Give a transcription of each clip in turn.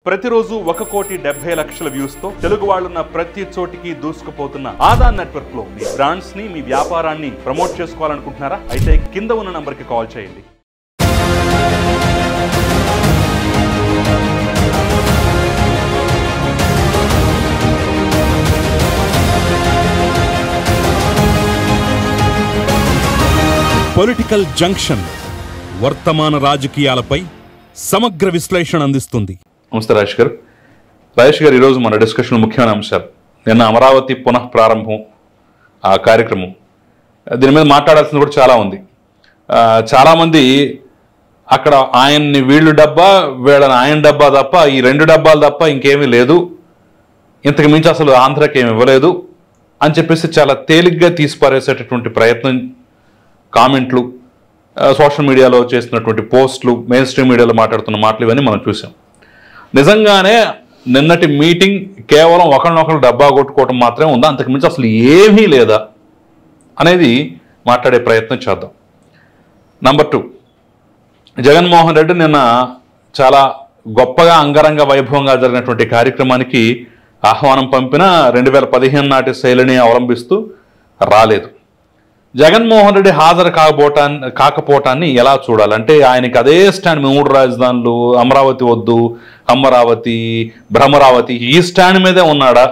ప్రతిరోజు 1,70,00,000 వ్యూస్ తో తెలుగు వాళ్ళున్న ప్రతి చోటికి దూసుకుపోతున్న ఆదాన్ నెట్వర్క్ లో మీ బ్రాండ్స్ ని మీ వ్యాపారాన్ని ప్రమోట్ చేసుకోవాలనుకుంటున్నారా? అయితే కింద ఉన్న నంబర్ కి కాల్ చేయండి. పొలిటికల్ జంక్షన్ వర్తమాన రాజకీయాలపై సమగ్ర విశ్లేషణ అందిస్తుంది. నమస్తే రాజేష్ గారు ఈరోజు మన డిస్కషన్ ముఖ్యమైన అంశాలు. నిన్న అమరావతి పునః ప్రారంభం ఆ కార్యక్రమం, దీని మీద మాట్లాడాల్సింది కూడా చాలా ఉంది. చాలామంది అక్కడ ఆయన్ని వీళ్ళు డబ్బా వీళ్ళని ఆయన డబ్బా తప్ప ఈ 2 డబ్బాలు తప్ప ఇంకేమీ లేదు, ఇంతకు మించి అసలు ఆంధ్రాకి ఏమి ఇవ్వలేదు అని చెప్పేసి చాలా తేలిగ్గా తీసిపారేసేటటువంటి ప్రయత్నం, కామెంట్లు, సోషల్ మీడియాలో చేస్తున్నటువంటి పోస్టులు, మెయిన్ స్ట్రీమ్ మీడియాలో మాట్లాడుతున్న మాటలు ఇవన్నీ మనం చూసాం. నిజంగానే నిన్నటి మీటింగ్ కేవలం ఒకరినొకరు డబ్బా కొట్టుకోవటం మాత్రమే ఉందా, అంతకుమించి అసలు ఏమీ లేదా అనేది మాట్లాడే ప్రయత్నం చేద్దాం. నంబర్ 2, జగన్మోహన్ రెడ్డి నిన్న చాలా గొప్పగా అంగరంగ వైభవంగా జరిగినటువంటి కార్యక్రమానికి ఆహ్వానం పంపిన 2015 నాటి శైలిని అవలంబిస్తూ రాలేదు. జగన్మోహన్ రెడ్డి హాజరు కాకపోవటాన్ని ఎలా చూడాలంటే, ఆయనకి అదే స్టాండ్, 3 రాజధానులు, అమరావతి వద్దు, అమరావతి భ్రమరావతి ఈ స్టాండ్ మీదే ఉన్నాడా?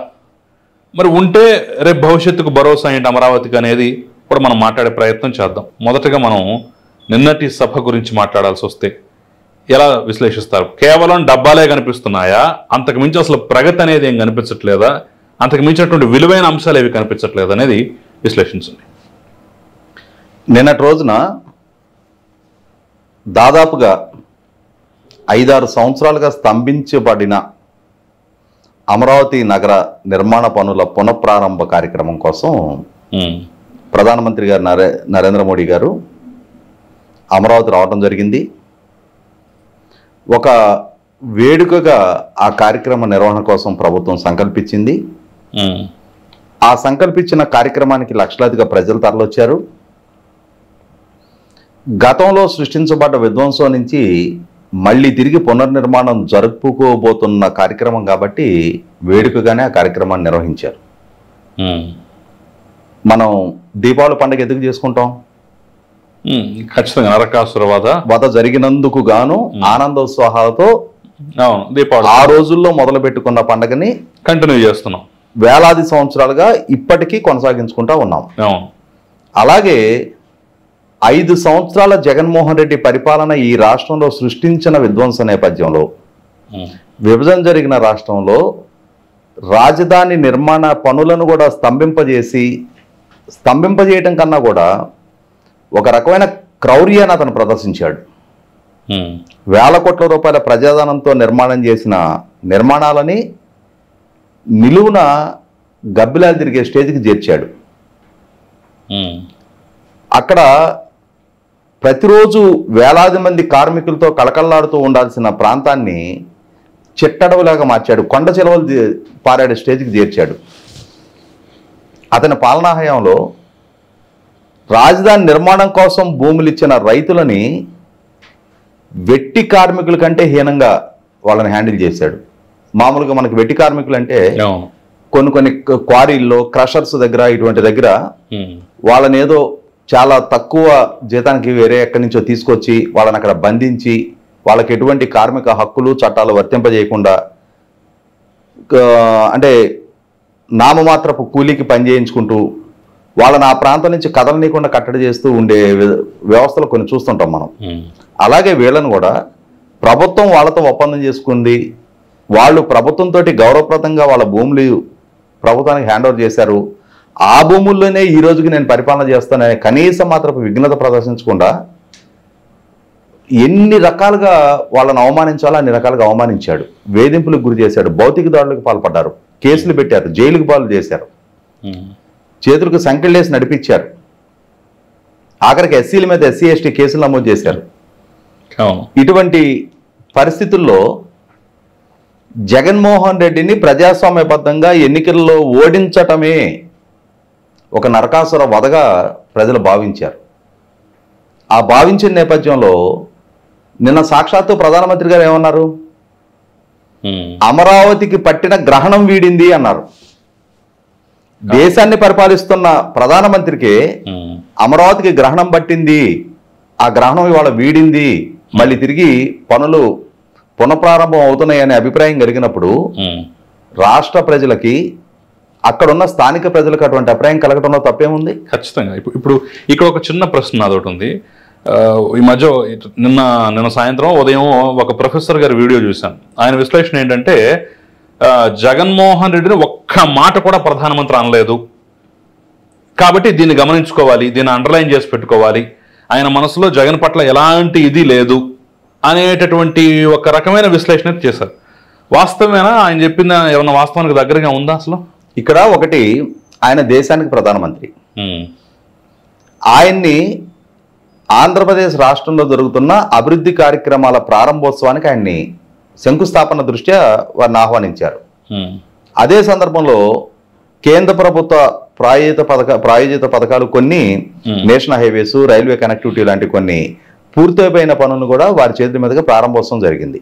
మరి ఉంటే రేపు భవిష్యత్తుకు భరోసా ఏంటి అమరావతికి అనేది కూడా మనం మాట్లాడే ప్రయత్నం చేద్దాం. మొదటగా మనం నిన్నటి సభ గురించి మాట్లాడాల్సి వస్తే ఎలా విశ్లేషిస్తారు? కేవలం డబ్బాలే కనిపిస్తున్నాయా? అంతకు మించి అసలు ప్రగతి అనేది ఏం కనిపించట్లేదా? అంతకు మించినటువంటి విలువైన అంశాలు ఏవి కనిపించట్లేదు అనేది విశ్లేషించండి. నిన్నటి రోజున దాదాపుగా 5-6 సంవత్సరాలుగా స్తంభించబడిన అమరావతి నగర నిర్మాణ పనుల పునఃప్రారంభ కార్యక్రమం కోసం ప్రధానమంత్రి గారు నరేంద్ర మోడీ గారు అమరావతి రావడం జరిగింది. ఒక వేడుకగా ఆ కార్యక్రమ నిర్వహణ కోసం ప్రభుత్వం సంకల్పించింది. ఆ సంకల్పించిన కార్యక్రమానికి లక్షలాదిగా ప్రజలు తరలొచ్చారు. గతంలో సృష్టించబడ్డ విధ్వంసం నుంచి మళ్ళీ తిరిగి పునర్నిర్మాణం జరుపుకోబోతున్న కార్యక్రమం కాబట్టి వేడుకగానే ఆ కార్యక్రమాన్ని నిర్వహించారు. మనం దీపావళి పండుగ ఎందుకు చేసుకుంటాం? ఖచ్చితంగా నరకాసుర వధ జరిగినందుకు గాను ఆనందోత్సాహాలతో దీపావళి ఆ రోజుల్లో మొదలు పెట్టుకున్న పండుగని కంటిన్యూ చేస్తున్నాం. వేలాది సంవత్సరాలుగా ఇప్పటికీ కొనసాగించుకుంటా ఉన్నాం. అలాగే 5 సంవత్సరాల జగన్మోహన్ రెడ్డి పరిపాలన ఈ రాష్ట్రంలో సృష్టించిన విధ్వంస నేపథ్యంలో, విభజన జరిగిన రాష్ట్రంలో రాజధాని నిర్మాణ పనులను కూడా స్తంభింపజేయటం కన్నా కూడా ఒక రకమైన క్రౌర్యాన్ని అతను ప్రదర్శించాడు. వేల కోట్ల రూపాయల ప్రజాధనంతో నిర్మాణం చేసిన నిర్మాణాలని నిలువున గబ్బిలాలు తిరిగే స్టేజ్కి చేర్చాడు. అక్కడ ప్రతిరోజు వేలాది మంది కార్మికులతో కళకళలాడుతూ ఉండాల్సిన ప్రాంతాన్ని చిట్టడవులాగా మార్చాడు. కొండ చెలవలు పారాడే స్టేజ్కి చేర్చాడు. అతని పాలనా హయాంలో రాజధాని నిర్మాణం కోసం భూములు ఇచ్చిన రైతులని వెట్టి కార్మికుల కంటే హీనంగా వాళ్ళని హ్యాండిల్ చేశాడు. మామూలుగా మనకి వెట్టి కార్మికులు అంటే కొన్ని క్వారీల్లో, క్రషర్స్ దగ్గర, ఇటువంటి దగ్గర వాళ్ళని ఏదో చాలా తక్కువ జీతానికి వేరే ఎక్కడి నుంచో తీసుకొచ్చి వాళ్ళని అక్కడ బంధించి వాళ్ళకి ఎటువంటి కార్మిక హక్కులు చట్టాలు వర్తింపజేయకుండా, అంటే నామమాత్రపు కూలీకి పనిచేయించుకుంటూ వాళ్ళని ఆ ప్రాంతం నుంచి కదలనీయకుండా కట్టడి చేస్తూ ఉండే వ్యవస్థలు కొన్ని చూస్తుంటాం మనం. అలాగే వీళ్ళని కూడా ప్రభుత్వం వాళ్ళతో ఒప్పందం చేసుకుంది. వాళ్ళు ప్రభుత్వంతో గౌరవప్రదంగా వాళ్ళ భూములు ప్రభుత్వానికి హ్యాండ్ ఓవర్ చేశారు. ఆ భూముల్లోనే ఈ రోజుకి నేను పరిపాలన చేస్తాననే కనీసం మాత్రపు విఘ్నత ప్రదర్శించకుండా ఎన్ని రకాలుగా వాళ్ళని అవమానించాలో అన్ని రకాలుగా అవమానించాడు. వేధింపులకు గురి చేశాడు. భౌతిక దాడులకు పాల్పడ్డారు. కేసులు పెట్టారు. జైలుకు పాలు చేశారు. చేతులకు సంకెళ్ళేసి నడిపించారు. ఆఖరికి ఎస్సీల మీద ఎస్సీ ఎస్టీ కేసులు నమోదు చేశారు. ఇటువంటి పరిస్థితుల్లో జగన్మోహన్ రెడ్డిని ప్రజాస్వామ్యబద్ధంగా ఎన్నికల్లో ఓడించటమే ఒక నరకాసుర వధగా ప్రజలు భావించారు. ఆ భావించిన నేపథ్యంలో నిన్న సాక్షాత్తు ప్రధానమంత్రి గారు ఏమన్నారు? అమరావతికి పట్టిన గ్రహణం వీడింది అన్నారు. దేశాన్ని పరిపాలిస్తున్న ప్రధానమంత్రికి అమరావతికి గ్రహణం పట్టింది, ఆ గ్రహణం ఇవాళ వీడింది, మళ్ళీ తిరిగి పనులు పునఃప్రారంభం అవుతున్నాయనే అభిప్రాయం కలిగినప్పుడు రాష్ట్ర ప్రజలకి, అక్కడున్న స్థానిక ప్రజలకు అటువంటి అభిప్రాయం కలగడంలో తప్పేముంది? ఖచ్చితంగా. ఇప్పుడు ఇక్కడ ఒక చిన్న ప్రశ్న అదొకటి ఉంది. ఈ మధ్య నిన్న సాయంత్రం ఉదయం ఒక ప్రొఫెసర్ గారి వీడియో చూశాను. ఆయన విశ్లేషణ ఏంటంటే, జగన్మోహన్ రెడ్డిని ఒక్క మాట కూడా ప్రధానమంత్రి అనలేదు కాబట్టి దీన్ని గమనించుకోవాలి, దీన్ని అండర్లైన్ చేసి పెట్టుకోవాలి, ఆయన మనసులో జగన్ పట్ల ఎలాంటి ఇది లేదు అనేటటువంటి ఒక రకమైన విశ్లేషణ చేశారు. వాస్తవమేనా? ఆయన చెప్పింది ఏమన్నా వాస్తవానికి దగ్గరగా ఉందా? అసలు ఇక్కడ ఒకటి, ఆయన దేశానికి ప్రధానమంత్రి, ఆయన్ని ఆంధ్రప్రదేశ్ రాష్ట్రంలో జరుగుతున్న అభివృద్ధి కార్యక్రమాల ప్రారంభోత్సవానికి ఆయన్ని శంకుస్థాపన దృష్ట్యా వారిని ఆహ్వానించారు. అదే సందర్భంలో కేంద్ర ప్రభుత్వ ప్రాయోజిత పథకాలు కొన్ని, నేషనల్ హైవేస్, రైల్వే కనెక్టివిటీ లాంటి కొన్ని పూర్తయిపోయిన పనులను కూడా వారి చేతుల మీదుగా ప్రారంభోత్సవం జరిగింది.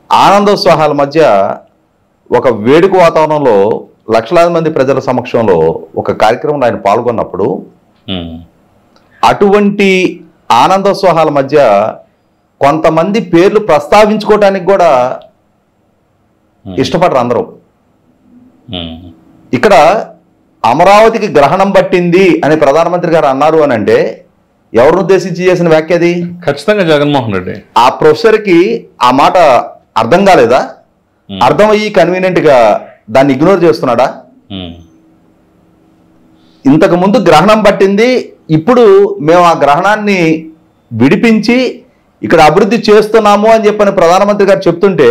ఆనందోత్సాహాల మధ్య ఒక వేడుక వాతావరణంలో లక్షలాది మంది ప్రజల సమక్షంలో ఒక కార్యక్రమంలో ఆయన పాల్గొన్నప్పుడు అటువంటి ఆనందోత్సాహాల మధ్య కొంతమంది పేర్లు ప్రస్తావించుకోవటానికి కూడా ఇష్టపడరు అందరూ. ఇక్కడ అమరావతికి గ్రహణం పట్టింది అని ప్రధానమంత్రి గారు అన్నారు అని అంటే ఎవరిని ఉద్దేశించి చేసిన వ్యాఖ్య అది? ఖచ్చితంగా జగన్మోహన్ రెడ్డి. ఆ ప్రొఫెసర్కి ఆ మాట అర్థం కాలేదా? అర్థమయ్యి కన్వీనియంట్ గా దాన్ని ఇగ్నోర్ చేస్తున్నాడా? ఇంతకు ముందు గ్రహణం పట్టింది, ఇప్పుడు మేము ఆ గ్రహణాన్ని విడిపించి ఇక్కడ అభివృద్ధి చేస్తున్నాము అని చెప్పని ప్రధానమంత్రి గారు చెప్తుంటే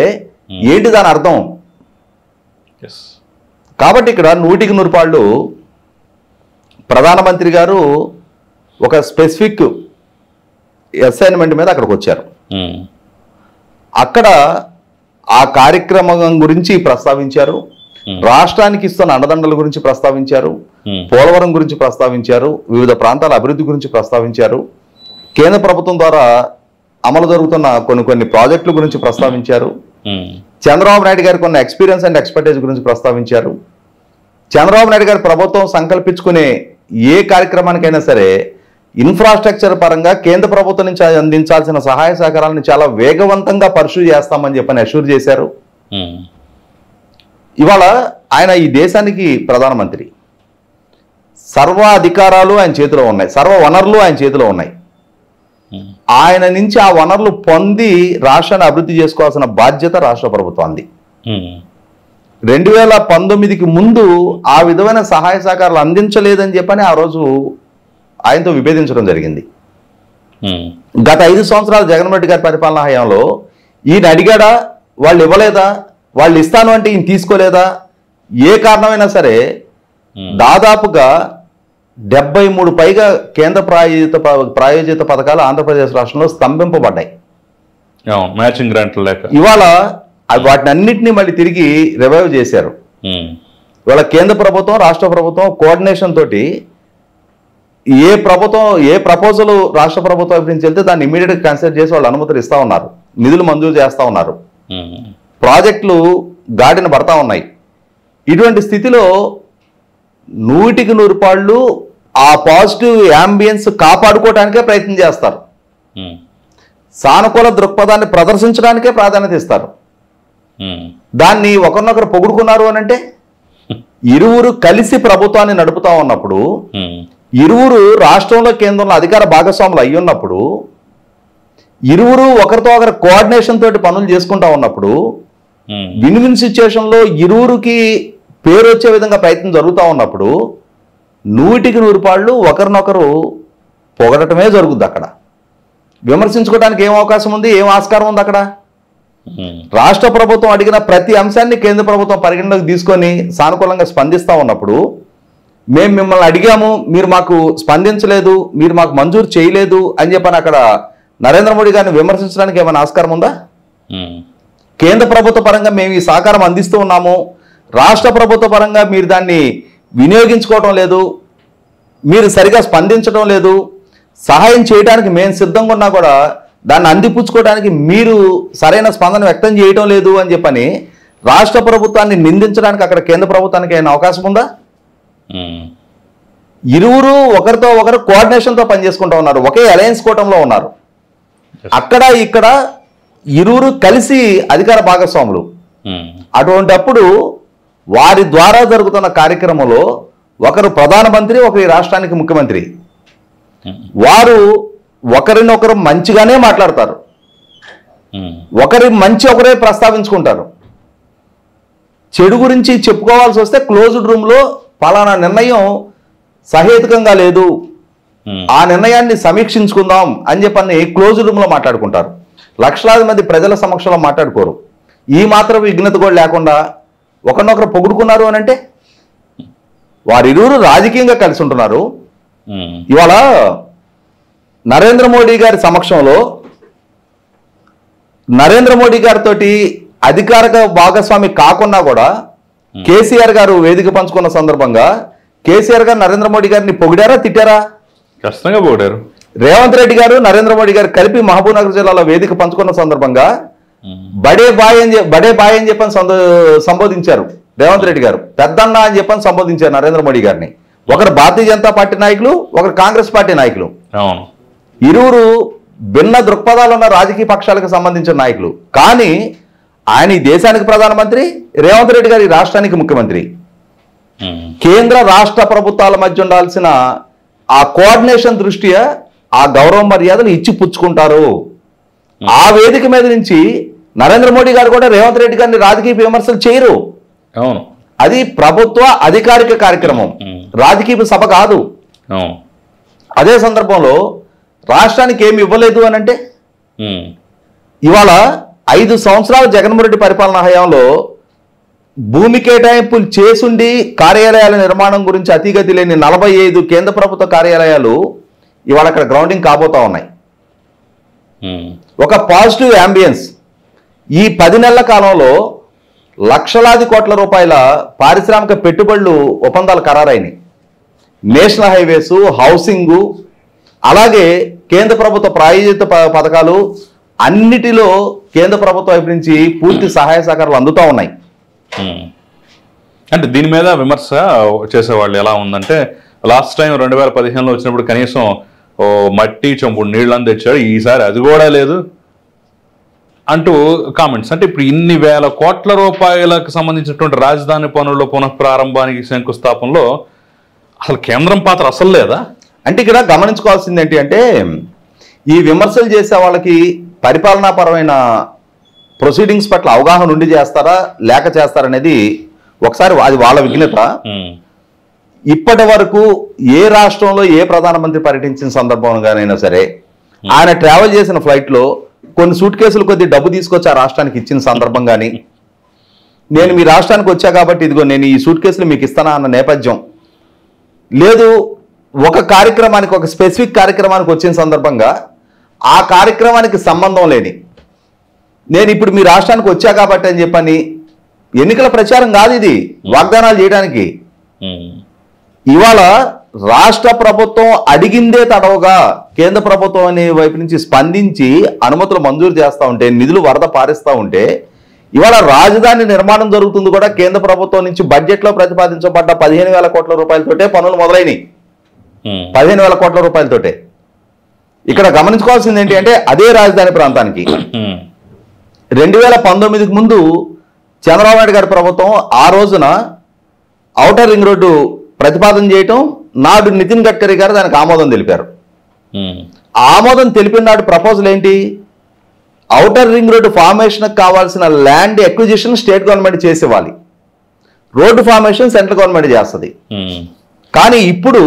ఏంటి దాని అర్థం? కాబట్టి ఇక్కడ 100% ప్రధానమంత్రి గారు ఒక స్పెసిఫిక్ అసైన్మెంట్ మీద అక్కడికి వచ్చారు. అక్కడ ఆ కార్యక్రమం గురించి ప్రస్తావించారు, రాష్ట్రానికి ఇస్తున్న అండదండల గురించి ప్రస్తావించారు, పోలవరం గురించి ప్రస్తావించారు, వివిధ ప్రాంతాల అభివృద్ధి గురించి ప్రస్తావించారు, కేంద్ర ప్రభుత్వం ద్వారా అమలు జరుగుతున్న కొన్ని ప్రాజెక్టుల గురించి ప్రస్తావించారు, చంద్రబాబు నాయుడు గారి కొన్ని ఎక్స్పీరియన్స్ అండ్ ఎక్స్పర్టైజ్ గురించి ప్రస్తావించారు. చంద్రబాబు నాయుడు గారి ప్రభుత్వం సంకల్పించుకునే ఏ కార్యక్రమానికైనా సరే ఇన్ఫ్రాస్ట్రక్చర్ పరంగా కేంద్ర ప్రభుత్వం నుంచి అందించాల్సిన సహాయ సహకారాలను చాలా వేగవంతంగా పర్సూ చేస్తామని చెప్పని అష్యూర్ చేశారు. ఇవాళ ఆయన ఈ దేశానికి ప్రధానమంత్రి, సర్వ అధికారాలు ఆయన చేతిలో ఉన్నాయి, సర్వ వనరులు ఆయన చేతిలో ఉన్నాయి. ఆయన నుంచి ఆ వనరులు పొంది రాష్ట్రాన్ని అభివృద్ధి చేసుకోవాల్సిన బాధ్యత రాష్ట్ర ప్రభుత్వానికి. 2019కి ముందు ఆ విధమైన సహాయ సహకారాలు అందించలేదని చెప్పని ఆ రోజు ఆయనతో విభేదించడం జరిగింది. గత 5 సంవత్సరాలు జగన్మోహన్ రెడ్డి గారి పరిపాలనా హయాంలో ఈయన అడిగాడా, వాళ్ళు ఇవ్వలేదా, వాళ్ళు ఇస్తాను అంటే ఈయన తీసుకోలేదా, ఏ కారణమైనా సరే దాదాపుగా 73 పైగా కేంద్ర ప్రాయోజిత పథకాలు ఆంధ్రప్రదేశ్ రాష్ట్రంలో స్తంభింపబడ్డాయి. మ్యాచింగ్ గ్రాంట్లు లేక ఇవాళ వాటిని అన్నింటినీ మళ్ళీ తిరిగి రివైవ్ చేశారు. ఇవాళ కేంద్ర ప్రభుత్వం, రాష్ట్ర ప్రభుత్వం కోఆర్డినేషన్ తోటి ఏ ప్రపోజల్ రాష్ట్ర ప్రభుత్వం వైపు నుంచి వెళ్తే దాన్ని ఇమీడియట్గా కన్సిడర్ చేసి వాళ్ళు అనుమతులు ఇస్తా ఉన్నారు, నిధులు మంజూరు చేస్తా ఉన్నారు, ప్రాజెక్టులు గాడిన పడతా ఉన్నాయి. ఇటువంటి స్థితిలో 100% ఆ పాజిటివ్ యాంబియన్స్ కాపాడుకోవడానికే ప్రయత్నం చేస్తారు, సానుకూల దృక్పథాన్ని ప్రదర్శించడానికే ప్రాధాన్యత ఇస్తారు. దాన్ని ఒకరినొకరు పొగుడుకున్నారు అని అంటే ఇరువురు కలిసి ప్రభుత్వాన్ని నడుపుతా ఉన్నప్పుడు, ఇరువురు రాష్ట్రంలో కేంద్రంలో అధికార భాగస్వాములు అయి ఉన్నప్పుడు, ఇరువురు ఒకరితో ఒకరు కోఆర్డినేషన్ తోటి పనులు చేసుకుంటా ఉన్నప్పుడు, విన్ విన్ సిచ్యుయేషన్లో ఇరువురికి పేరు వచ్చే విధంగా ప్రయత్నం జరుగుతూ ఉన్నప్పుడు 100% ఒకరినొకరు పొగడటమే జరుగుద్ది. అక్కడ విమర్శించుకోవడానికి ఏం అవకాశం ఉంది, ఏం ఆస్కారం ఉంది? అక్కడ రాష్ట్ర ప్రభుత్వం అడిగిన ప్రతి అంశాన్ని కేంద్ర ప్రభుత్వం పరిగణలోకి తీసుకొని సానుకూలంగా స్పందిస్తూ ఉన్నప్పుడు, మేము మిమ్మల్ని అడిగాము, మీరు మాకు స్పందించలేదు, మీరు మాకు మంజూరు చేయలేదు అని చెప్పని అక్కడ నరేంద్ర మోడీ గారిని విమర్శించడానికి ఏమైనా ఆస్కారం ఉందా? కేంద్ర ప్రభుత్వ పరంగా మేము ఈ సహకారం అందిస్తూ ఉన్నాము, రాష్ట్ర ప్రభుత్వ పరంగా మీరు దాన్ని వినియోగించుకోవటం లేదు, మీరు సరిగా స్పందించడం లేదు, సహాయం చేయడానికి మేము సిద్ధంగా ఉన్నా కూడా దాన్ని అందిపుచ్చుకోవడానికి మీరు సరైన స్పందన వ్యక్తం చేయటం లేదు అని చెప్పని రాష్ట్ర ప్రభుత్వాన్ని నిందించడానికి అక్కడ కేంద్ర ప్రభుత్వానికి అయిన అవకాశం ఉందా? ఇరువురు ఒకరితో ఒకరు కోఆర్డినేషన్తో పనిచేసుకుంటూ ఉన్నారు, ఒకే అలయన్స్ కూటమిలో ఉన్నారు. అక్కడ ఇక్కడ ఇరువురు కలిసి అధికార భాగస్వాములు. అటువంటప్పుడు వారి ద్వారా జరుగుతున్న కార్యక్రమంలో ఒకరు ప్రధానమంత్రి, ఒకరి రాష్ట్రానికి ముఖ్యమంత్రి, వారు ఒకరినొకరు మంచిగానే మాట్లాడతారు, ఒకరి మంచి ఒకరే ప్రస్తావించుకుంటారు. చెడు గురించి చెప్పుకోవాల్సి వస్తే క్లోజ్డ్ రూమ్లో పలానా నిర్ణయం సహేతుకంగా లేదు, ఆ నిర్ణయాన్ని సమీక్షించుకుందాం అని చెప్పని క్లోజ్డ్ రూమ్లో మాట్లాడుకుంటారు. లక్షలాది మంది ప్రజల సమక్షంలో మాట్లాడుకోరు. ఈ మాత్రం విఘ్నత కూడా లేకుండా ఒకరినొకరు పొగుడుకున్నారు అని అంటే వారిరువురు రాజకీయంగా కలిసి ఉంటున్నారు. ఇవాళ నరేంద్ర మోడీ గారి సమక్షంలో నరేంద్ర మోడీ గారితో అధికారిక భాగస్వామి కాకుండా కూడా కేసీఆర్ గారు వేదిక పంచుకున్న సందర్భంగా కేసీఆర్ గారు నరేంద్ర మోడీ గారిని పొగిడారా, తిట్టారా? ఖచ్చితంగా పొగిడారు. రేవంత్ రెడ్డి గారు నరేంద్ర మోడీ గారు కలిపి మహబూబ్ నగర్ జిల్లాలో వేదిక పంచుకున్న సందర్భంగా బడే బాయ్ అని చెప్పని సంబోధించారు రేవంత్ రెడ్డి గారు. పెద్దన్న అని చెప్పని సంబోధించారు నరేంద్ర మోడీ గారిని. ఒకరు భారతీయ జనతా పార్టీ నాయకులు, ఒకరు కాంగ్రెస్ పార్టీ నాయకులు. ఇరువురు భిన్న దృక్పథాలు ఉన్న రాజకీయ పక్షాలకు సంబంధించిన నాయకులు. కానీ ఆయన ఈ దేశానికి ప్రధానమంత్రి, రేవంత్ రెడ్డి గారు ఈ రాష్ట్రానికి ముఖ్యమంత్రి. కేంద్ర రాష్ట్ర ప్రభుత్వాల మధ్య ఉండాల్సిన ఆ కోఆర్డినేషన్ దృష్ట్యా ఆ గౌరవ మర్యాదలు ఇచ్చి పుచ్చుకుంటారు. ఆ వేదిక మీద నుంచి నరేంద్ర మోడీ గారు కూడా రేవంత్ రెడ్డి గారిని రాజకీయ విమర్శలు చేయరు. అది ప్రభుత్వ అధికారిక కార్యక్రమం, రాజకీయ సభ కాదు. అదే సందర్భంలో రాష్ట్రానికి ఏమి ఇవ్వలేదు అని అంటే ఇవాళ 5 సంవత్సరాల జగన్మోహన్ రెడ్డి పరిపాలనా హయాంలో భూమి కేటాయింపులు చేసుండి కార్యాలయాల నిర్మాణం గురించి అతిగతి లేని 45 కేంద్ర ప్రభుత్వ కార్యాలయాలు ఇవాళ అక్కడ గ్రౌండింగ్ కాబోతా ఉన్నాయి. ఒక పాజిటివ్ యాంబియన్స్. ఈ 10 నెలల కాలంలో లక్షలాది కోట్ల రూపాయల పారిశ్రామిక పెట్టుబడులు ఒప్పందాలు ఖరారైనాయి. నేషనల్ హైవేసు, హౌసింగు, అలాగే కేంద్ర ప్రభుత్వ ప్రాయోజిత పథకాలు అన్నిటిలో కేంద్ర ప్రభుత్వం వైపు నుంచి పూర్తి సహాయ సహకారాలు అందుతూ ఉన్నాయి. అంటే దీని మీద విమర్శ చేసేవాళ్ళు ఎలా ఉందంటే, లాస్ట్ టైం 2015లో వచ్చినప్పుడు కనీసం మట్టి చంపుడు నీళ్ళని తెచ్చాడు, ఈసారి అది కూడా లేదు అంటూ కామెంట్స్. అంటే ఇప్పుడు ఇన్ని వేల కోట్ల రూపాయలకు సంబంధించినటువంటి రాజధాని పనుల్లో పునఃప్రారంభానికి శంకుస్థాపనలో అసలు కేంద్రం పాత్ర అసలు లేదా? అంటే ఇక్కడ గమనించుకోవాల్సింది ఏంటి అంటే, ఈ విమర్శలు చేసే వాళ్ళకి పరిపాలనాపరమైన ప్రొసీడింగ్స్ పట్ల అవగాహన ఉండి చేస్తారా లేక చేస్తారనేది ఒకసారి అది వాళ్ళ విఘ్నత. ఇప్పటి వరకు ఏ రాష్ట్రంలో ఏ ప్రధానమంత్రి పర్యటించిన సందర్భంగానైనా సరే ఆయన ట్రావెల్ చేసిన ఫ్లైట్లో కొన్ని సూట్ కేసులు కొద్ది డబ్బు తీసుకొచ్చి ఆ రాష్ట్రానికి ఇచ్చిన సందర్భం కానీ, నేను మీ రాష్ట్రానికి వచ్చా కాబట్టి ఇదిగో నేను ఈ సూట్ కేసులు మీకు ఇస్తానా అన్న నేపథ్యం లేదు. ఒక కార్యక్రమానికి, ఒక స్పెసిఫిక్ కార్యక్రమానికి వచ్చిన సందర్భంగా ఆ కార్యక్రమానికి సంబంధం లేని నేను ఇప్పుడు మీ రాష్ట్రానికి వచ్చా కాబట్టి అని చెప్పని ఎన్నికల ప్రచారం కాదు ఇది, వాగ్దానాలు చేయడానికి. ఇవాళ రాష్ట్ర ప్రభుత్వం అడిగిందే తడవగా కేంద్ర ప్రభుత్వం అనే వైపు నుంచి స్పందించి అనుమతులు మంజూరు చేస్తూ ఉంటే, నిధులు వరద పారిస్తూ ఉంటే, ఇవాళ రాజధాని నిర్మాణం జరుగుతుంది కూడా కేంద్ర ప్రభుత్వం నుంచి బడ్జెట్లో ప్రతిపాదించబడ్డ 15,000 కోట్ల రూపాయలతోటే పనులు మొదలైనవి. 15,000 కోట్ల రూపాయలతోటే. ఇక్కడ గమనించుకోవాల్సింది ఏంటి అంటే, అదే రాజధాని ప్రాంతానికి 2019కి ముందు చంద్రబాబు నాయుడు గారి ప్రభుత్వం ఆ రోజున ఔటర్ రింగ్ రోడ్డు ప్రతిపాదన చేయటం, నాడు నితిన్ గడ్కరీ గారు దానికి ఆమోదం తెలిపారు. ఆమోదం తెలిపిన నాడు ప్రపోజల్ ఏంటి? ఔటర్ రింగ్ రోడ్డు ఫార్మేషన్కి కావాల్సిన ల్యాండ్ ఎక్విజిషన్ స్టేట్ గవర్నమెంట్ చేసేవాలి, రోడ్డు ఫార్మేషన్ సెంట్రల్ గవర్నమెంట్ చేస్తుంది. కానీ ఇప్పుడు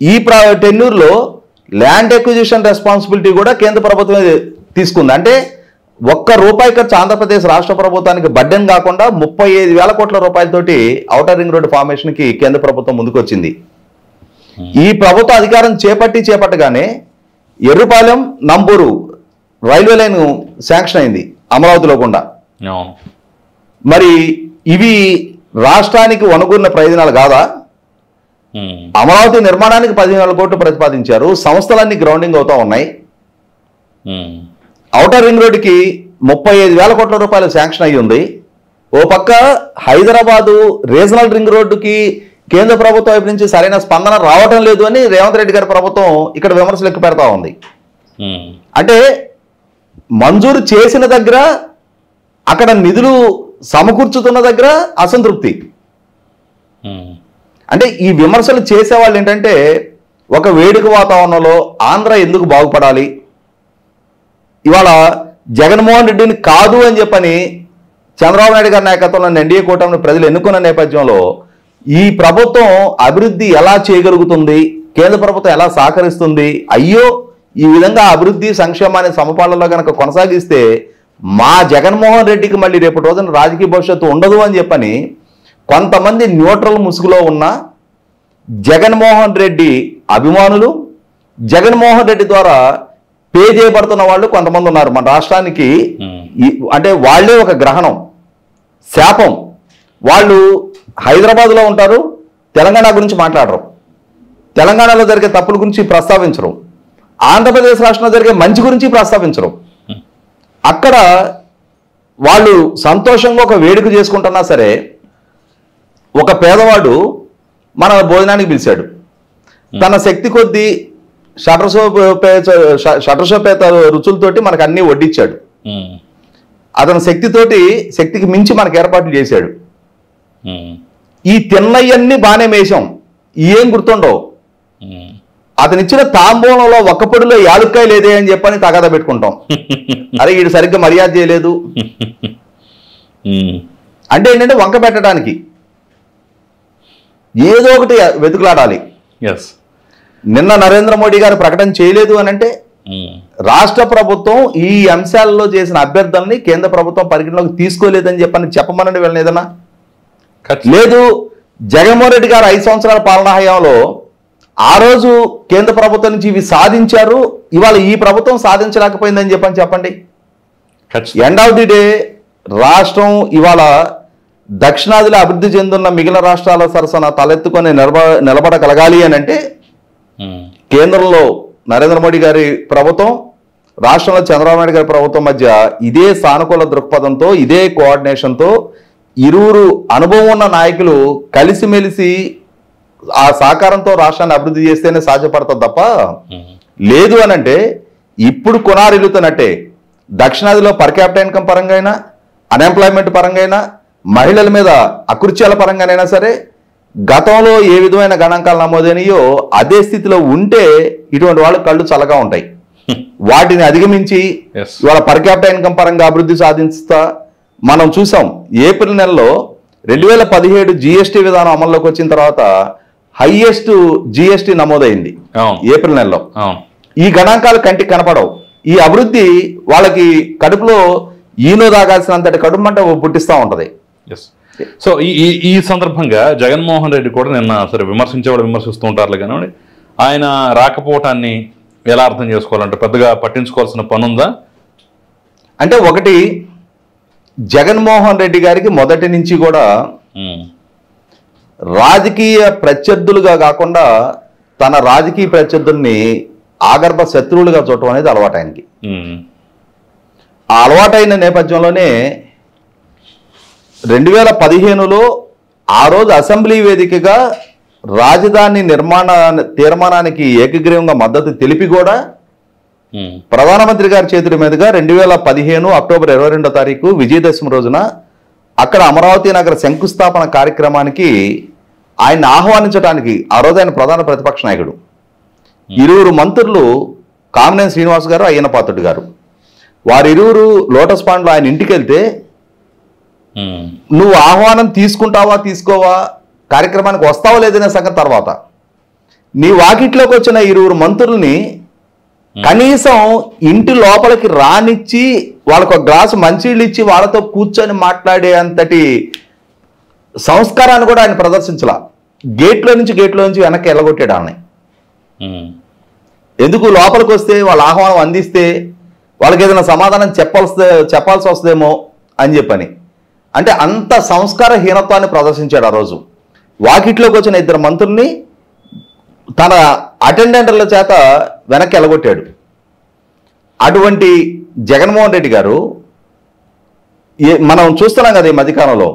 ఈ టెన్యూర్లో ల్యాండ్ ఎక్విజిషన్ రెస్పాన్సిబిలిటీ కూడా కేంద్ర ప్రభుత్వమే తీసుకుంది. అంటే ₹1 ఖర్చు ఆంధ్రప్రదేశ్ రాష్ట్ర ప్రభుత్వానికి బడ్డెన్ కాకుండా 35,000 కోట్ల రూపాయలతోటి ఔటర్ రింగ్ రోడ్డు ఫార్మేషన్కి కేంద్ర ప్రభుత్వం ముందుకొచ్చింది. ఈ ప్రభుత్వ అధికారం చేపట్టగానే Errupalem Nambur railway line sanction అయింది అమరావతిలో కూడా. మరి ఇవి రాష్ట్రానికి వనగూరిన ప్రయోజనాలు కాదా? అమరావతి నిర్మాణానికి 15,000 కోట్లు ప్రతిపాదించారు, సంస్థలన్నీ గ్రౌండింగ్ అవుతా ఉన్నాయి. ఔటర్ రింగ్ రోడ్డుకి 35,000 కోట్ల రూపాయలు శాంక్షన్ అయ్యి ఉంది. ఓ పక్క హైదరాబాదు రీజనల్ రింగ్ రోడ్డుకి కేంద్ర ప్రభుత్వం వైపు నుంచి సరైన స్పందన రావటం లేదు అని రేవంత్ రెడ్డి గారి ప్రభుత్వం ఇక్కడ విమర్శలు ఎక్కువ పెడతా ఉంది. అంటే మంజూరు చేసిన దగ్గర, అక్కడ నిధులు సమకూర్చుతున్న దగ్గర అసంతృప్తి. అంటే ఈ విమర్శలు చేసేవాళ్ళు ఏంటంటే, ఒక వేడుక వాతావరణంలో ఆంధ్ర ఎందుకు బాగుపడాలి, ఇవాళ జగన్మోహన్ రెడ్డిని కాదు అని చెప్పని చంద్రబాబు నాయుడు గారి నాయకత్వంలో ఎన్డీఏ కూటమిని ప్రజలు ఎన్నుకున్న నేపథ్యంలో ఈ ప్రభుత్వం అభివృద్ధి ఎలా చేయగలుగుతుంది, కేంద్ర ప్రభుత్వం ఎలా సహకరిస్తుంది, అయ్యో ఈ విధంగా అభివృద్ధి సంక్షేమాన్ని సమపాలనలో కనుక కొనసాగిస్తే మా జగన్మోహన్ రెడ్డికి మళ్ళీ రేపటి రోజున రాజకీయ భవిష్యత్తు ఉండదు అని చెప్పని కొంతమంది న్యూట్రల్ ముసుగులో ఉన్న జగన్మోహన్ రెడ్డి అభిమానులు, జగన్మోహన్ రెడ్డి ద్వారా పే చేయబడుతున్న వాళ్ళు కొంతమంది ఉన్నారు మన రాష్ట్రానికి. అంటే వాళ్ళే ఒక గ్రహణం, శాపం. వాళ్ళు హైదరాబాద్లో ఉంటారు, తెలంగాణ గురించి మాట్లాడరు, తెలంగాణలో జరిగే తప్పుల గురించి ప్రస్తావించరు, ఆంధ్రప్రదేశ్ రాష్ట్రంలో జరిగే మంచి గురించి ప్రస్తావించరు. అక్కడ వాళ్ళు సంతోషంగా ఒక వేడుక చేసుకుంటున్నా సరే, ఒక పేదవాడు మన భోజనానికి పిలిచాడు, తన శక్తి కొద్దీ షటర్షోపేత రుచులతోటి మనకు అన్నీ వడ్డించాడు. అతని శక్తికి మించి మనకు ఏర్పాట్లు చేశాడు. ఈ తిన్నయ్యన్నీ బాగానే మేసాం, ఏం గుర్తుండవు. అతను ఇచ్చిన తాంబూలంలో ఒక్క పొడిలో యాలుక్కాయ లేదే అని చెప్పని తగాద పెట్టుకుంటాం. అరే వీడు సరిగ్గా మర్యాద చేయలేదు అంటే ఏంటంటే వంక పెట్టడానికి ఏదో ఒకటి వెతుకులాడాలి. నిన్న నరేంద్ర మోడీ గారు ప్రకటన చేయలేదు అని అంటే రాష్ట్ర ప్రభుత్వం ఈ అంశాలలో చేసిన అభ్యర్థనని కేంద్ర ప్రభుత్వం పరిగణలోకి తీసుకోలేదని చెప్పమనండి వీళ్ళని ఏదన్నా. లేదు, జగన్మోహన్ రెడ్డి గారు 5 సంవత్సరాల పాలనా హయాంలో ఆ రోజు కేంద్ర ప్రభుత్వం నుంచి ఇవి సాధించారు, ఇవాళ ఈ ప్రభుత్వం సాధించలేకపోయిందని చెప్పండి. ఎండ్ ఆఫ్ ది డే రాష్ట్రం ఇవాళ దక్షిణాదిలో అభివృద్ధి చెందున్న మిగిలిన రాష్ట్రాల సరసన తలెత్తుకొని నిలబడగలగాలి అని అంటే కేంద్రంలో నరేంద్ర మోడీ గారి ప్రభుత్వం, రాష్ట్రంలో చంద్రబాబు నాయుడు గారి ప్రభుత్వం మధ్య ఇదే సానుకూల దృక్పథంతో, ఇదే కోఆర్డినేషన్తో ఇరువురు అనుభవం ఉన్న నాయకులు కలిసిమెలిసి ఆ సహకారంతో రాష్ట్రాన్ని అభివృద్ధి చేస్తేనే సాధ్యపడుతుంది తప్ప, లేదు అని అంటే ఇప్పుడు కొనారిల్లుతున్నట్టే దక్షిణాదిలో పర్ క్యాపిటల్ ఇన్కమ్ పరంగా అయినా, అన్ఎంప్లాయ్మెంట్ పరంగా అయినా, మహిళల మీద అకృత్యాల పరంగానైనా సరే గతంలో ఏ విధమైన గణాంకాలు నమోదైనయో అదే స్థితిలో ఉంటే ఇటువంటి వాళ్ళు కళ్ళు చల్లగా ఉంటాయి. వాటిని అధిగమించి ఇవాళ పర్ క్యాపిటల్ ఇన్కమ్ పరంగా అభివృద్ధి సాధిస్తా మనం చూసాం. ఏప్రిల్ నెలలో 2017 జిఎస్టీ విధానం అమల్లోకి వచ్చిన తర్వాత హైయెస్ట్ జిఎస్టీ నమోదైంది ఏప్రిల్ నెలలో. ఈ గణాంకాలు కంటికి కనపడవు. ఈ అభివృద్ధి వాళ్ళకి కడుపులో ఈనో దాగాల్సినంతటి కడుపు మంట పుట్టిస్తూ ఉంటది. సో ఈ సందర్భంగా జగన్మోహన్ రెడ్డి కూడా నిన్న సరే విమర్శించేవాడు విమర్శిస్తూ ఉంటారులే కానీ ఆయన రాకపోవటాన్ని ఎలా అర్థం చేసుకోవాలంటే పెద్దగా పట్టించుకోవాల్సిన పని ఉందా అంటే, ఒకటి జగన్మోహన్ రెడ్డి గారికి మొదటి నుంచి కూడా రాజకీయ ప్రత్యర్థులుగా కాకుండా తన రాజకీయ ప్రత్యర్థుల్ని ఆగర్భ శత్రువులుగా చూడటం అనేది అలవాటు ఆయనకి. ఆ అలవాటైన నేపథ్యంలోనే 2015లో ఆ రోజు అసెంబ్లీ వేదికగా రాజధాని తీర్మానానికి ఏకగ్రీవంగా మద్దతు తెలిపి కూడా ప్రధానమంత్రి గారి చేతుల మీదుగా 2015 అక్టోబర్ 22వ తారీఖు విజయదశమి రోజున అక్కడ అమరావతి నగర శంకుస్థాపన కార్యక్రమానికి ఆయన ఆహ్వానించడానికి ఆ రోజు ఆయన ప్రధాన ప్రతిపక్ష నాయకుడు, ఇరువురు మంత్రులు కామినేని శ్రీనివాస్ గారు, అయ్యన్న పాత్రుడు గారు, వారిరువురు లోటస్ పాండ్లో ఆయన ఇంటికి వెళ్తే నువ్వు ఆహ్వానం తీసుకుంటావా తీసుకోవా, కార్యక్రమానికి వస్తావా లేదనే సంగతి తర్వాత, నీ వాకిట్లోకి వచ్చిన ఇరువురు మంత్రుల్ని కనీసం ఇంటి లోపలికి రానిచ్చి వాళ్ళకు ఒక గ్లాసు మంచినీళ్ళు ఇచ్చి వాళ్ళతో కూర్చొని మాట్లాడే అంతటి సంస్కారాన్ని కూడా ఆయన ప్రదర్శించలా. గేట్లో నుంచి వెనక్కి వెళ్ళగొట్టాడు ఆమె. ఎందుకు లోపలికి వస్తే వాళ్ళ ఆహ్వానం అందిస్తే వాళ్ళకి ఏదైనా సమాధానం చెప్పాల్సి వస్తుందేమో అని చెప్పని. అంటే అంత సంస్కారహీనత్వాన్ని ప్రదర్శించాడు ఆ రోజు. వాకిట్లోకి వచ్చిన 2 మంత్రుల్ని తన అటెండెంట్ల చేత వెనక్కి వెళ్ళగొట్టాడు. అటువంటి జగన్మోహన్ రెడ్డి గారు మనం చూస్తున్నాం కదా ఈ మధ్యకాలంలో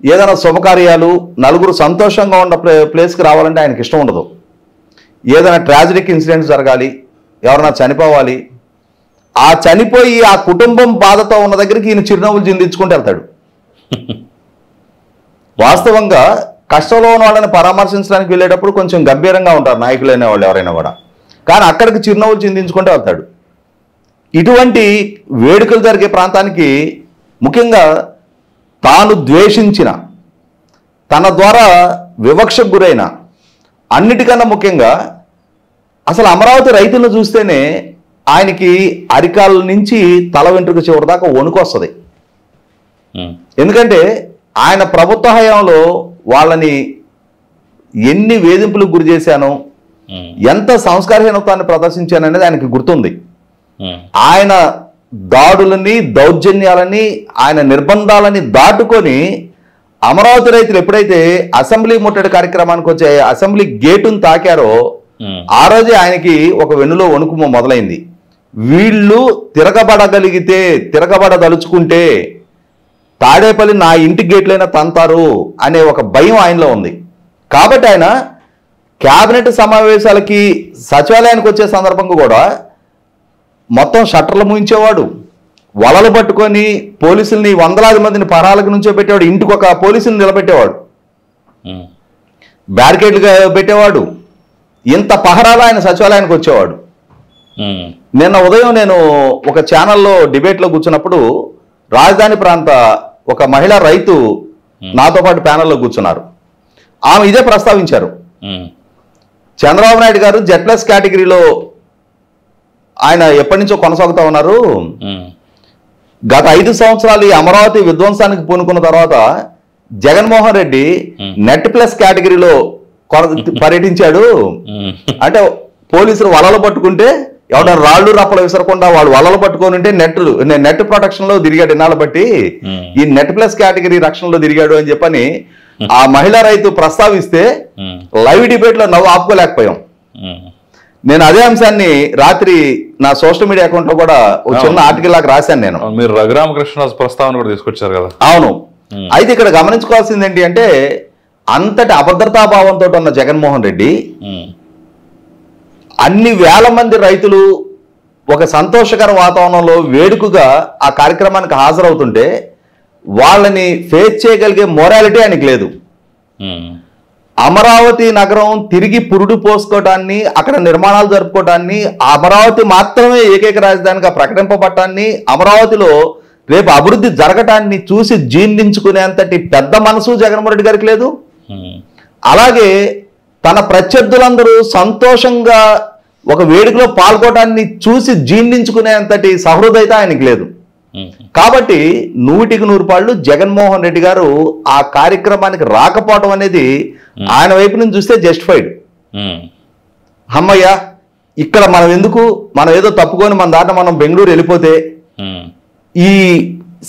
ఏదైనా శుభకార్యాలు నలుగురు సంతోషంగా ఉన్న ప్లేస్కి రావాలంటే ఆయనకి ఇష్టం ఉండదు. ఏదైనా ట్రాజిడిక్ ఇన్సిడెంట్స్ జరగాలి, ఎవరైనా చనిపోవాలి, ఆ చనిపోయి ఆ కుటుంబం బాధతో ఉన్న దగ్గరికి ఈయన చిరునవ్వులు చిందించుకుంటూ వెళ్తాడు. వాస్తవంగా కష్టంలో ఉన్న వాళ్ళని పరామర్శించడానికి వెళ్ళేటప్పుడు కొంచెం గంభీరంగా ఉంటారు నాయకులైన వాళ్ళు ఎవరైనా కూడా, కానీ అక్కడికి చిరునవ్వులు చిందించుకుంటూ వెళ్తాడు. ఇటువంటి వేడుకలు జరిగే ప్రాంతానికి ముఖ్యంగా తాను ద్వేషించిన, తన ద్వారా వివక్షకు గురైన, అన్నిటికన్నా ముఖ్యంగా అసలు అమరావతి రైతులను చూస్తేనే ఆయనకి అరికాల నుంచి తల వెంట్రుక చివరి దాకా వణుకు వస్తుంది. ఎందుకంటే ఆయన ప్రభుత్వ హయాంలో వాళ్ళని ఎన్ని వేధింపులకు గురి చేశానో, ఎంత సంస్కారహీనత్వాన్ని ప్రదర్శించాననేది ఆయనకి గుర్తుంది. ఆయన దాడులని, దౌర్జన్యాలని, ఆయన నిర్బంధాలని దాటుకొని అమరావతి రైతులు ఎప్పుడైతే అసెంబ్లీ ముట్టడి కార్యక్రమానికి వచ్చే అసెంబ్లీ గేటును తాకారో ఆ రోజే ఆయనకి ఒక వెన్నులో వణుకు మొదలైంది. వీళ్ళు తిరగబడగలిగితే, తిరగబడదలుచుకుంటే తాడేపల్లి నా ఇంటి గేట్లైనా తంతారు అనే ఒక భయం ఆయనలో ఉంది. కాబట్టి ఆయన క్యాబినెట్ సమావేశాలకి సచివాలయానికి వచ్చే సందర్భంగా కూడా మొత్తం షట్టర్లు మూయించేవాడు, వలలు పట్టుకొని పోలీసుల్ని వందలాది మందిని పరాలకు నుంచో పెట్టేవాడు, ఇంటికి ఒక పోలీసుని నిలబెట్టేవాడు, బ్యారికేడ్లుగా పెట్టేవాడు. ఇంత పహరాలు ఆయన సచివాలయానికి వచ్చేవాడు. నిన్న ఉదయం నేను ఒక ఛానల్లో డిబేట్లో కూర్చున్నప్పుడు రాజధాని ప్రాంత ఒక మహిళా రైతు నాతో పాటు ప్యానల్లో కూర్చున్నారు. ఆమె ఇదే ప్రస్తావించారు. చంద్రబాబు నాయుడు గారు Z+ కేటగిరీలో ఆయన ఎప్పటి నుంచో కొనసాగుతూ ఉన్నారు. గత 5 సంవత్సరాలు ఈ అమరావతి విధ్వంసానికి పూనుకున్న తర్వాత జగన్మోహన్ రెడ్డి net+ కేటగిరీలో పర్యటించాడు. అంటే పోలీసులు వలలు పట్టుకుంటే ఎవడ రాళ్ళు రప్పలు విసరకుండా వాళ్ళు వలలు పట్టుకొని ఉంటే నెట్ ప్రొటెక్షన్ లో తిరిగాడు, ఇన్నాళ్ళు బట్టి ఈ net+ కేటగిరీ రక్షణలో తిరిగాడు అని చెప్పని ఆ మహిళా రైతు ప్రస్తావిస్తే లైవ్ డిబేట్ లో నవ్వు ఆపుకోలేకపోయాం. నేను అదే అంశాన్ని రాత్రి నా సోషల్ మీడియా అకౌంట్ లో కూడా ఒక చిన్న ఆర్టికల్ లాగా రాశాను. నేను మీరు రఘురామకృష్ణరాజు ప్రస్తావన కూడా తీసుకొచ్చారు కదా. అవును. అయితే ఇక్కడ గమనించుకోవాల్సింది ఏంటి అంటే అంతటి అభద్రతాభావంతో ఉన్న జగన్మోహన్ రెడ్డి అన్ని వేల మంది రైతులు ఒక సంతోషకర వాతావరణంలో వేడుకగా ఆ కార్యక్రమానికి హాజరవుతుంటే వాళ్ళని ఫేస్ చేయగలిగే మొరాలిటీ ఆయనకి లేదు. అమరావతి నగరం తిరిగి పురుడు పోసుకోవటాన్ని, అక్కడ నిర్మాణాలు జరుపుకోవటాన్ని, అమరావతి మాత్రమే ఏకైక రాజధానిగా ప్రకటింపబట్టాన్ని, అమరావతిలో రేపు అభివృద్ధి జరగటాన్ని చూసి జీర్ణించుకునేంతటి పెద్ద మనసు జగన్మోహన్ రెడ్డి గారికి లేదు. అలాగే తన ప్రత్యర్థులందరూ సంతోషంగా ఒక వేడుకలో పాల్గొనడాన్ని చూసి జీర్ణించుకునేంతటి సహృదయత ఆయనకి లేదు. కాబట్టి 100% జగన్మోహన్ రెడ్డి గారు ఆ కార్యక్రమానికి రాకపోవడం అనేది ఆయన వైపు నుంచి చూస్తే జస్టిఫైడ్. అమ్మయ్య ఇక్కడ మనం ఎందుకు, మనం ఏదో తప్పుకొని మన దాంట్లో మనం బెంగళూరు వెళ్ళిపోతే ఈ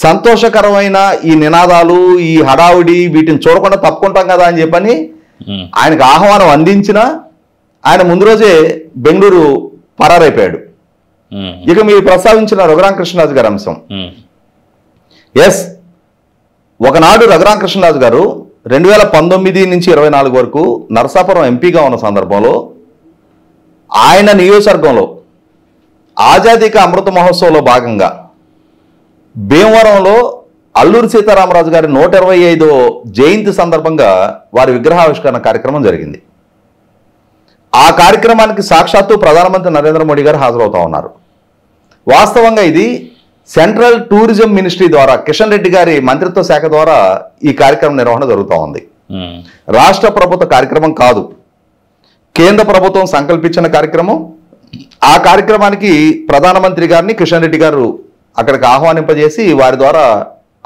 సంతోషకరమైన ఈ నినాదాలు, ఈ హడావుడి వీటిని చూడకుండా తప్పుకుంటాం కదా అని చెప్పని ఆయనకు ఆహ్వానం అందించిన ఆయన ముందు రోజే బెంగళూరు పరారైపోయాడు. ఇక మీరు ప్రస్తావించిన రఘురామకృష్ణరాజు గారి అంశం, ఎస్, ఒకనాడు రఘురామకృష్ణరాజు గారు 2019 నుంచి 24 వరకు నరసాపురం ఎంపీగా ఉన్న సందర్భంలో ఆయన నియోజకవర్గంలో ఆజాదీక అమృత మహోత్సవంలో భాగంగా భీమవరంలో అల్లూరి సీతారామరాజు గారి 125వ జయంతి సందర్భంగా వారి విగ్రహావిష్కరణ కార్యక్రమం జరిగింది. ఆ కార్యక్రమానికి సాక్షాత్తు ప్రధానమంత్రి నరేంద్ర మోడీ గారు హాజరవుతా ఉన్నారు. వాస్తవంగా ఇది సెంట్రల్ టూరిజం మినిస్ట్రీ ద్వారా, కిషన్ రెడ్డి గారి మంత్రిత్వ శాఖ ద్వారా ఈ కార్యక్రమం నిర్వహణ జరుగుతూ ఉంది. రాష్ట్ర ప్రభుత్వ కార్యక్రమం కాదు, కేంద్ర ప్రభుత్వం సంకల్పించిన కార్యక్రమం. ఆ కార్యక్రమానికి ప్రధానమంత్రి గారిని కిషన్ రెడ్డి గారు అక్కడికి ఆహ్వానింపజేసి వారి ద్వారా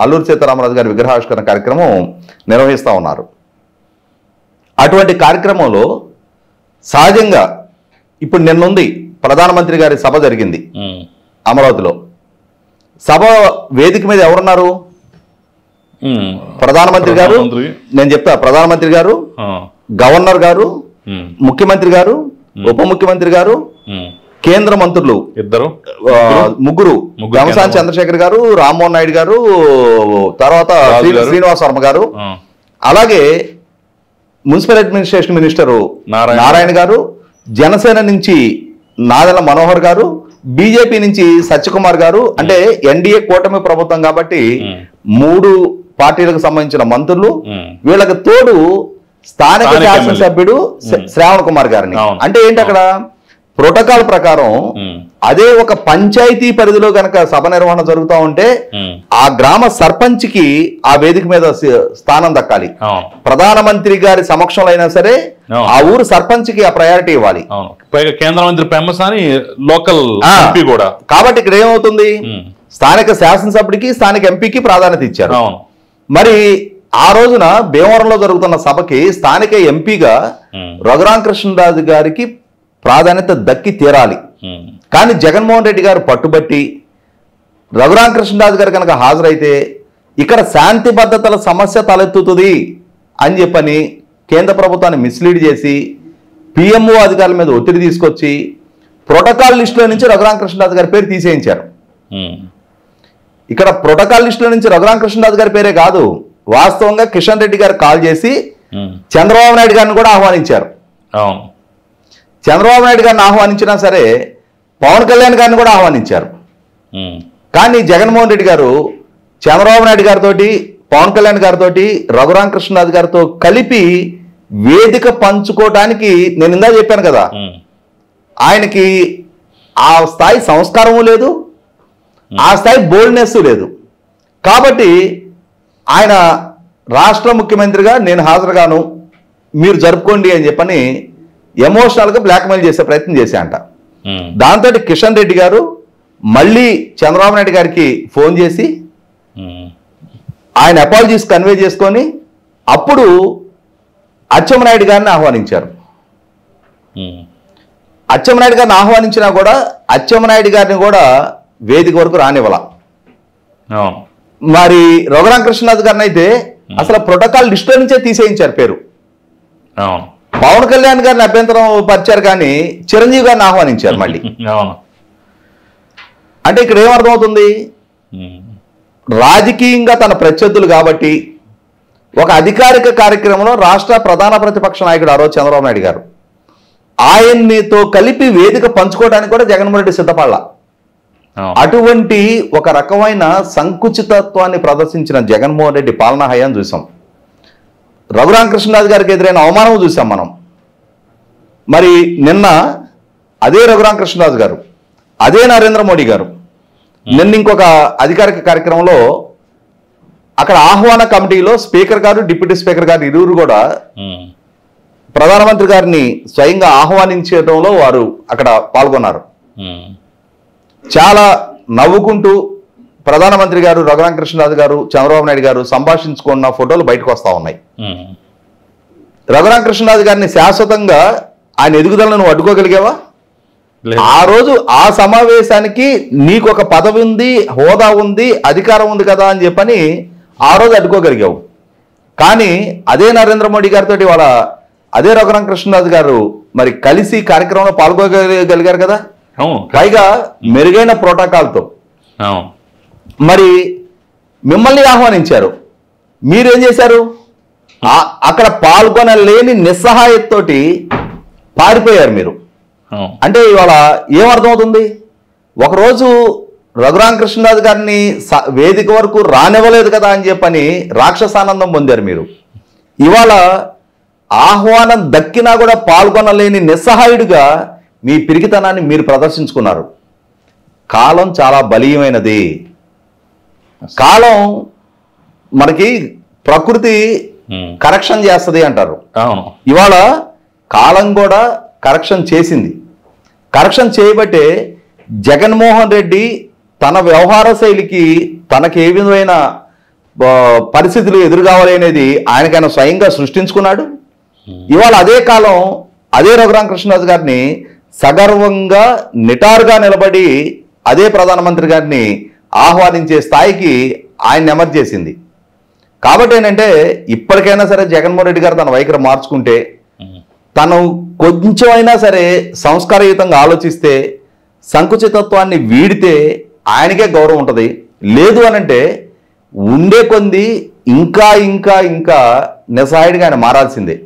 అల్లూరి సీతారామరాజు గారి విగ్రహావిష్కరణ కార్యక్రమం నిర్వహిస్తూ ఉన్నారు. అటువంటి కార్యక్రమంలో సహజంగా ఇప్పుడు నిన్నుంది ప్రధానమంత్రి గారి సభ జరిగింది అమరావతిలో. సభ వేదిక మీద ఎవరున్నారు? ప్రధానమంత్రి గారు, నేను చెప్తా, ప్రధానమంత్రి గారు, గవర్నర్ గారు, ముఖ్యమంత్రి గారు, ఉప ముఖ్యమంత్రి గారు, కేంద్ర మంత్రులు ఇద్దరు ముగ్గురు తమసాని చంద్రశేఖర్ గారు, రామ్మోహన్ నాయుడు గారు, తర్వాత శ్రీనివాస్ వర్మ గారు, అలాగే మున్సిపల్ అడ్మినిస్ట్రేషన్ మినిస్టరు నారాయణ గారు, జనసేన నుంచి నాదెళ్ల మనోహర్ గారు, బీజేపీ నుంచి సత్యకుమార్ గారు, అంటే ఎన్డీఏ కూటమి ప్రభుత్వం కాబట్టి 3 పార్టీలకు సంబంధించిన మంత్రులు, వీళ్ళకి తోడు స్థానిక శాసనసభ్యుడు శ్రావణ్ కుమార్ గారిని. అంటే ఏంటి అక్కడ ప్రోటోకాల్ ప్రకారం అదే ఒక పంచాయతీ పరిధిలో కనుక సభ నిర్వహణ జరుగుతూ ఉంటే ఆ గ్రామ సర్పంచ్ కి ఆ వేదిక మీద స్థానం దక్కాలి. ప్రధానమంత్రి గారి సమక్షంలో అయినా సరే ఆ ఊరు సర్పంచ్ కి ఆ ప్రయారిటీ ఇవ్వాలి. కేంద్ర మంత్రి పెమ్మసాని లోకల్ ఎంపీ కూడా. కాబట్టి ఇక్కడ ఏమవుతుంది, స్థానిక శాసనసభ్యుడికి స్థానిక ఎంపీకి ప్రాధాన్యత ఇచ్చారు. మరి ఆ రోజున భీమవరంలో జరుగుతున్న సభకి స్థానిక ఎంపీగా రఘురామకృష్ణరాజు గారికి ప్రాధాన్యత దక్కి తీరాలి. కానీ జగన్మోహన్ రెడ్డి గారు పట్టుబట్టి రఘురామకృష్ణరాజు గారు కనుక హాజరైతే ఇక్కడ శాంతి భద్రతల సమస్య తలెత్తుతుంది అని చెప్పని కేంద్ర ప్రభుత్వాన్ని మిస్లీడ్ చేసి పిఎంఓ అధికారుల మీద ఒత్తిడి తీసుకొచ్చి ప్రోటోకాల్ లిస్టులో నుంచి రఘురామకృష్ణరాజు గారి పేరు తీసేయించారు. ఇక్కడ ప్రోటోకాల్ లిస్టులో నుంచి రఘురామకృష్ణరాజు గారి పేరే కాదు, వాస్తవంగా కిషన్ రెడ్డి గారు కాల్ చేసి చంద్రబాబు నాయుడు గారిని కూడా ఆహ్వానించారు. చంద్రబాబు నాయుడు గారిని ఆహ్వానించినా సరే పవన్ కళ్యాణ్ గారిని కూడా ఆహ్వానించారు. కానీ జగన్మోహన్ రెడ్డి గారు చంద్రబాబు నాయుడు గారితో, పవన్ కళ్యాణ్ గారితో, రఘురామకృష్ణరాజు గారితో కలిపి వేదిక పంచుకోవడానికి నేను ఇందా చెప్పాను కదా, ఆయనకి ఆ స్థాయి సంస్కారము లేదు, ఆ స్థాయి బోల్డ్నెస్ లేదు. కాబట్టి ఆయన రాష్ట్ర ముఖ్యమంత్రిగా నేను హాజరుగాను, మీరు జరుపుకోండి అని చెప్పని ఎమోషనల్గా బ్లాక్మెయిల్ చేసే ప్రయత్నం చేశాయంట. దాంతో కిషన్ రెడ్డి గారు మళ్ళీ చంద్రబాబు నాయుడు గారికి ఫోన్ చేసి ఆయన అపాలజీస్ కన్వే చేసుకొని అప్పుడు అచ్చెన్నాయుడు గారిని ఆహ్వానించారు. అచ్చెన్నాయుడు గారిని ఆహ్వానించినా కూడా అచ్చెన్నాయుడు గారిని కూడా వేదిక వరకు రానివ్వాల. మరి రఘురామకృష్ణరాజు గారిని అయితే అసలు ప్రోటోకాల్ లిస్టులో నుంచే తీసేయించారు పేరు. పవన్ కళ్యాణ్ గారిని అభ్యంతరం పరిచారు కానీ చిరంజీవి గారిని ఆహ్వానించారు మళ్ళీ. అంటే ఇక్కడ ఏమర్థమవుతుంది, రాజకీయంగా తన ప్రత్యర్థులు కాబట్టి ఒక అధికారిక కార్యక్రమంలో రాష్ట్ర ప్రధాన ప్రతిపక్ష నాయకుడు ఆ రోజు చంద్రబాబు నాయుడు గారు ఆయన్నితో కలిపి వేదిక పంచుకోవడానికి కూడా జగన్మోహన్ రెడ్డి సిద్ధపడాల. అటువంటి ఒక రకమైన సంకుచితత్వాన్ని ప్రదర్శించిన జగన్మోహన్ రెడ్డి పాలనా హయాన్ని చూసాం. రఘురామకృష్ణరాజు గారికి ఎదురైన అవమానం చూసాం మనం. మరి నిన్న అదే రఘురామకృష్ణరాజు గారు, అదే నరేంద్ర మోడీ గారు నిన్న ఇంకొక అధికారిక కార్యక్రమంలో అక్కడ ఆహ్వాన కమిటీలో స్పీకర్ గారు, డిప్యూటీ స్పీకర్ గారు ఇరువురు కూడా ప్రధానమంత్రి గారిని స్వయంగా ఆహ్వానించడంలో వారు అక్కడ పాల్గొన్నారు. చాలా నవ్వుకుంటూ ప్రధానమంత్రి గారు, రఘురామకృష్ణరాజు గారు, చంద్రబాబు నాయుడు గారు సంభాషించుకున్న ఫోటోలు బయటకు వస్తూ ఉన్నాయి. రఘురామకృష్ణరాజు గారిని శాశ్వతంగా ఆయన ఎదుగుదలను నువ్వు అడ్డుకోగలిగావా? ఆ రోజు ఆ సమావేశానికి నీకు ఒక పదవి ఉంది, హోదా ఉంది, అధికారం ఉంది కదా అని చెప్పని ఆ రోజు అడ్డుకోగలిగావు. కానీ అదే నరేంద్ర మోడీ గారితో వాళ్ళ అదే రఘురామకృష్ణరాజు గారు మరి కలిసి కార్యక్రమంలో పాల్గొగలిగారు కదా, పైగా మెరుగైన ప్రోటోకాల్తో. మరి మిమ్మల్ని ఆహ్వానించారు, మీరేం చేశారు? అక్కడ పాల్గొనలేని నిస్సహాయతతోటి పారిపోయారు మీరు. అంటే ఇవాళ ఏమర్థమవుతుంది, ఒకరోజు రఘురామకృష్ణరాజు గారిని వేదిక వరకు రానివ్వలేదు కదా అని చెప్పని రాక్షసానందం పొందారు మీరు. ఇవాళ ఆహ్వానం దక్కినా కూడా పాల్గొనలేని నిస్సహాయుడిగా మీ పిరికితనాన్ని మీరు ప్రదర్శించుకున్నారు. కాలం చాలా బలీయమైనది. కాలం మనకి ప్రకృతి కరెక్షన్ చేస్తుంది అంటారు. ఇవాళ కాలం కూడా కరెక్షన్ చేసింది. కరెక్షన్ చేయబట్టే జగన్మోహన్ రెడ్డి తన వ్యవహార శైలికి తనకి ఏ విధమైన పరిస్థితులు ఎదురుకావాలి అనేది ఆయనకైనా స్వయంగా సృష్టించుకున్నాడు. ఇవాళ అదే కాలం అదే రఘురామకృష్ణరాజు గారిని సగర్వంగా నిటారుగా నిలబడి అదే ప్రధానమంత్రి గారిని ఆహ్వానించే స్థాయికి ఆయన ఎమర్జ్ చేసింది. కాబట్టి ఏంటంటే ఇప్పటికైనా సరే జగన్మోహన్ రెడ్డి గారు తన వైఖరి మార్చుకుంటే, తను కొంచెమైనా సరే సంస్కారయుతంగా ఆలోచిస్తే, సంకుచితత్వాన్ని వీడితే ఆయనకే గౌరవం ఉంటుంది. లేదు అనంటే ఉండే కొంది ఇంకా ఇంకా ఇంకా నిస్సహాయుడిగా ఆయన మారాల్సిందే.